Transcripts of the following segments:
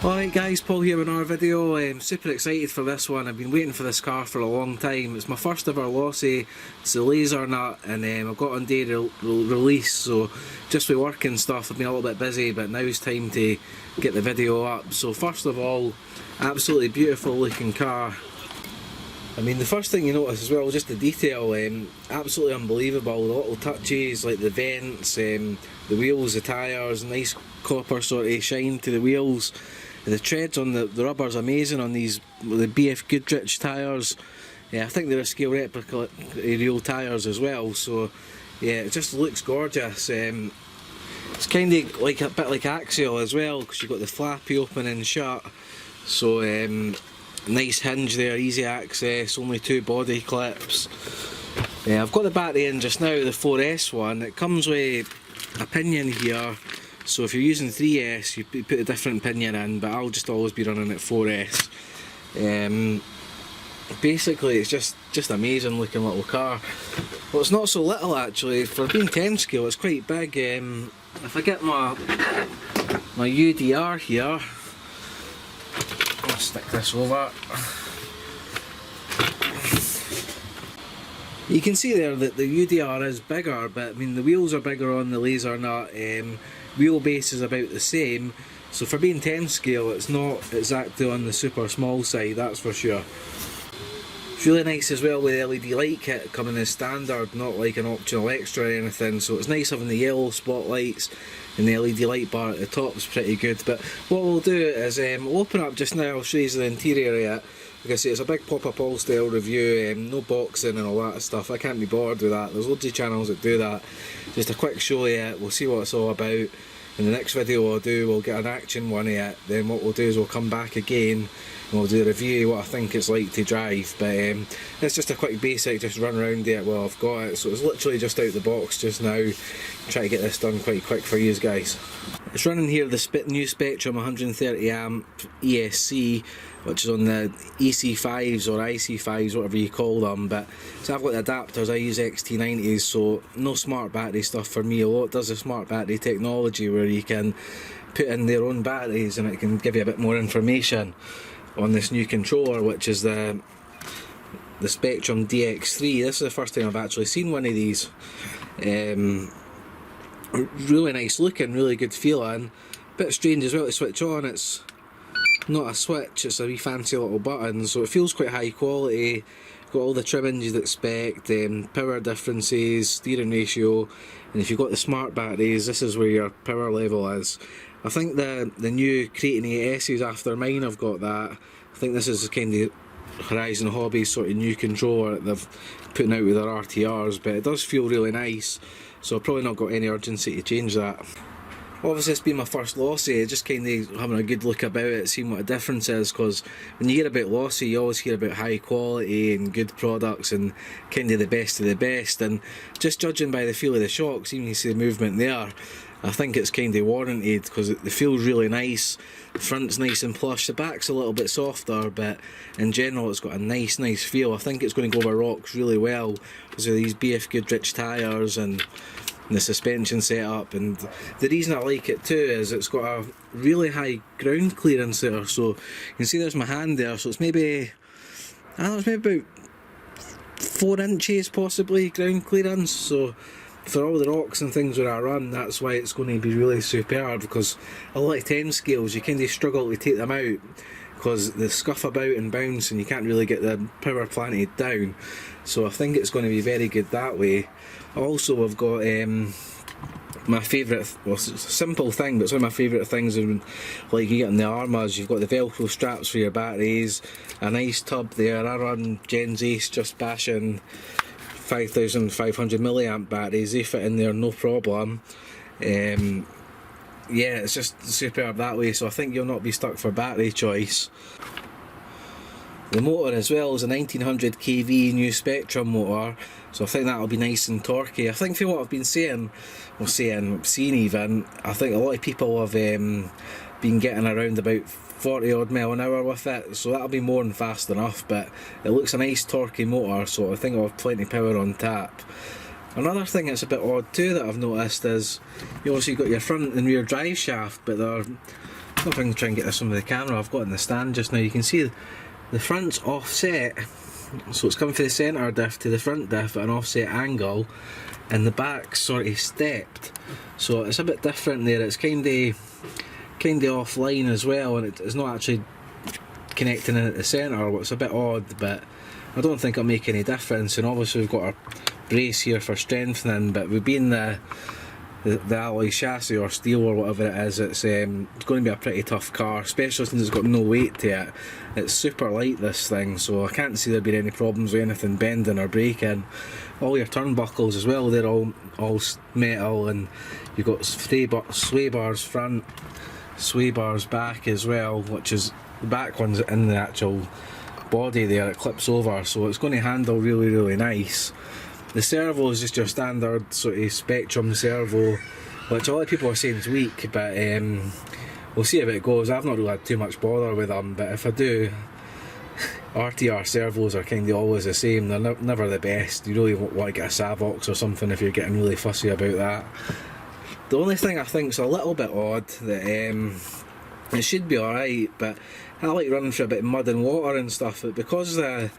Alright guys, Paul here with another video. I'm super excited for this one. I've been waiting for this car for a long time. It's my first ever Losi. It's the Lasernut, and I've got on day release, so just with work and stuff I've been a little bit busy, but now it's time to get the video up. So first of all, absolutely beautiful looking car. I mean, the first thing you notice as well, just the detail, absolutely unbelievable. The little touches like the vents, the wheels, the tyres, nice copper sort of shine to the wheels. The treads on the rubber's amazing on these, the BF Goodrich tyres. Yeah, I think they're a scale replica real tyres as well, so yeah, it just looks gorgeous. It's kind of like a bit like Axial as well, because you've got the flappy open and shut, so nice hinge there, easy access, only 2 body clips. I've got the battery in just now, the 4S one. It comes with a pinion here, so if you're using 3S you put a different pinion in, but I'll just always be running at 4S. Basically it's just amazing looking little car. Well, it's not so little actually, for being 10 scale it's quite big. If I get my UDR here, I'll stick this over. You can see there that the UDR is bigger, but I mean the wheels are bigger on the Lasernut. Wheelbase is about the same, so for being 10 scale it's not exactly on the super small side, that's for sure. It's really nice as well with the LED light kit coming as standard, not like an optional extra or anything, so it's nice having the yellow spotlights, and the LED light bar at the top is pretty good. But what we'll do is we'll open up just now, I'll show you the interior of it. Like I say, it's a big pop-up all style review, no boxing and all that stuff. I can't be bored with that, there's loads of channels that do that. Just a quick show of it, we'll see what it's all about. In the next video we'll get an action one of it, then what we'll do is we'll come back again and we'll do a review of what I think it's like to drive. But it's just a quick basic, just run around it while I've got it. So it's literally just out the box just now. Try to get this done quite quick for you guys. It's running here the new Spectrum 130 amp ESC, which is on the EC5s or IC5s, whatever you call them. But so I've got the adapters, I use XT90s, so no smart battery stuff for me. Although it does the smart battery technology where you can put in their own batteries and it can give you a bit more information on this new controller, which is the Spectrum DX3. This is the first time I've actually seen one of these. Really nice looking, really good feeling. Bit strange as well to switch on, it's not a switch, it's a wee fancy little button, so it feels quite high quality. Got all the trimmings you'd expect, power differences, steering ratio, and if you've got the smart batteries, this is where your power level is. I think the new Kraton 8S's after mine have got that. I think this is kind of Horizon Hobbies sort of new controller that they've putting out with their RTRs, but it does feel really nice, so I've probably not got any urgency to change that. Obviously it's been my first Losi, just kind of having a good look about it, seeing what the difference is, because when you hear about Losi you always hear about high quality and good products and kind of the best of the best, and just judging by the feel of the shocks, even you see the movement there, I think it's kind of warranted because it feels really nice. The front's nice and plush, the back's a little bit softer, but in general it's got a nice feel. I think it's going to go over rocks really well because of these BF Goodrich tyres and the suspension setup. And the reason I like it too is it's got a really high ground clearance there, so you can see there's my hand there, so it's maybe, I don't know, it's maybe about 4 inches possibly ground clearance, so for all the rocks and things where I run, that's why it's going to be really superb, because a lot of 10 scales you kind of struggle to take them out because they scuff about and bounce and you can't really get the power planted down, so I think it's going to be very good that way. Also I've got my favourite, well it's a simple thing, but it's one of my favourite things, like you get in the Armas, you've got the Velcro straps for your batteries, a nice tub there. I run Gen's Ace just bashing 5,500 milliamp batteries, they fit in there no problem. Yeah, it's just superb that way, so I think you'll not be stuck for battery choice. The motor as well is a 1900 kV new Spectrum motor, so I think that'll be nice and torquey. I think for what I've been saying, seen even, I think a lot of people have been getting around about 40 odd mile an hour with it, so that'll be more than fast enough, but it looks a nice torquey motor, so I think it'll have plenty of power on tap. Another thing that's a bit odd too that I've noticed is you also got your front and rear drive shaft, but they're see if I can try and get this on with the camera I've got in the stand just now. You can see the front's offset, so it's coming from the centre diff to the front diff at an offset angle, and the back's sort of stepped, so it's a bit different there. It's kind of offline as well, and it's not actually connecting in at the centre, which is a bit odd, but I don't think it'll make any difference. And obviously we've got our brace here for strengthening, but with being the alloy chassis or steel or whatever it is, it's going to be a pretty tough car, especially since it's got no weight to it. It's super light, this thing, so I can't see there being any problems with anything bending or breaking. All your turnbuckles as well, they're all metal, and you've got sway bars front, sway bars back as well, which is the back one's in the actual body there, it clips over, so it's going to handle really nice. The servo is just your standard sort of Spectrum servo, which a lot of people are saying is weak, but we'll see how it goes. I've not really had too much bother with them, but if I do, RTR servos are kind of always the same. They're never the best. You really want to get a Savox or something if you're getting really fussy about that. The only thing I think is a little bit odd, that it should be alright, but I like running through a bit of mud and water and stuff, but because the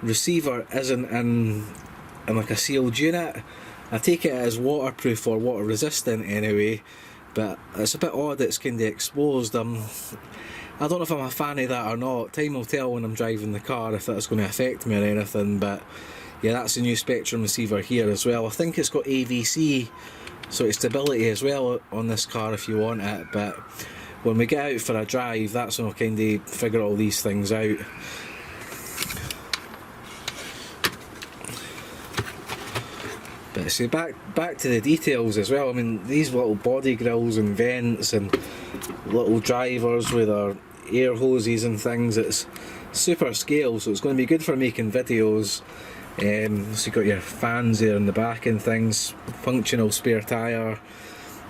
receiver isn't in like a sealed unit, I take it as waterproof or water resistant anyway, but it's a bit odd it's kind of exposed. I don't know if I'm a fan of that or not. Time will tell when I'm driving the car if that's going to affect me or anything, but yeah, that's the new Spectrum receiver here as well. I think it's got AVC, so it's stability as well on this car if you want it, but when we get out for a drive, that's when we'll kind of figure all these things out. But see, back to the details as well. I mean, these little body grills and vents and little drivers with our air hoses and things, it's super scale, so it's going to be good for making videos. So you've got your fans there in the back and things, functional spare tyre.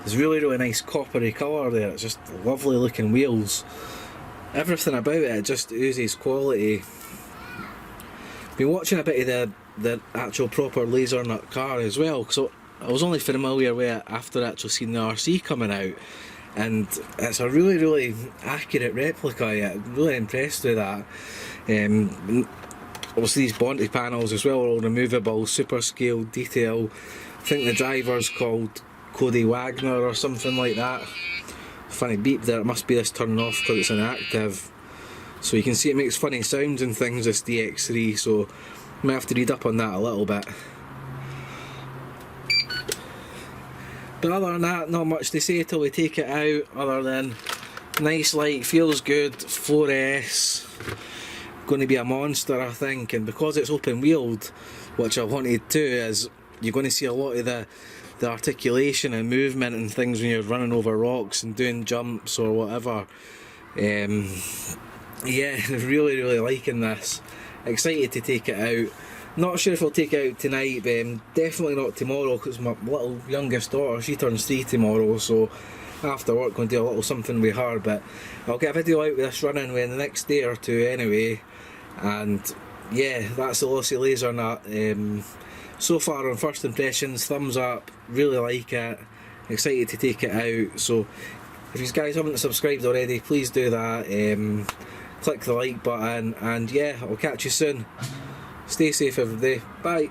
There's really nice coppery colour there, it's just lovely looking wheels. Everything about it just oozes quality. Been watching a bit of the actual proper Lasernut car as well, so I was only familiar with it after actually seeing the RC coming out, and it's a really accurate replica. I'm really impressed with that. Obviously these Bonte panels as well are all removable, super scale detail. I think the driver's called Cody Wagner or something like that. Funny beep there, it must be this turning off because it's inactive. So you can see it makes funny sounds and things, this DX3, so I might have to read up on that a little bit. But other than that, not much to say till we take it out, other than nice light, feels good, 4S, going to be a monster I think, and because it's open wheeled, which I wanted to, is you're going to see a lot of the articulation and movement and things when you're running over rocks and doing jumps or whatever. Yeah, really liking this. Excited to take it out. Not sure if I'll take it out tonight, but definitely not tomorrow, because my little youngest daughter, she turns 3 tomorrow, so after work going to do a little something with her, but I'll get a video out with this running within the next day or two anyway. And yeah, that's the Losi Lasernut. So far on first impressions, thumbs up, really like it, excited to take it out. So if you guys haven't subscribed already, please do that. Click the like button, and yeah, I'll catch you soon. Stay safe every day. Bye.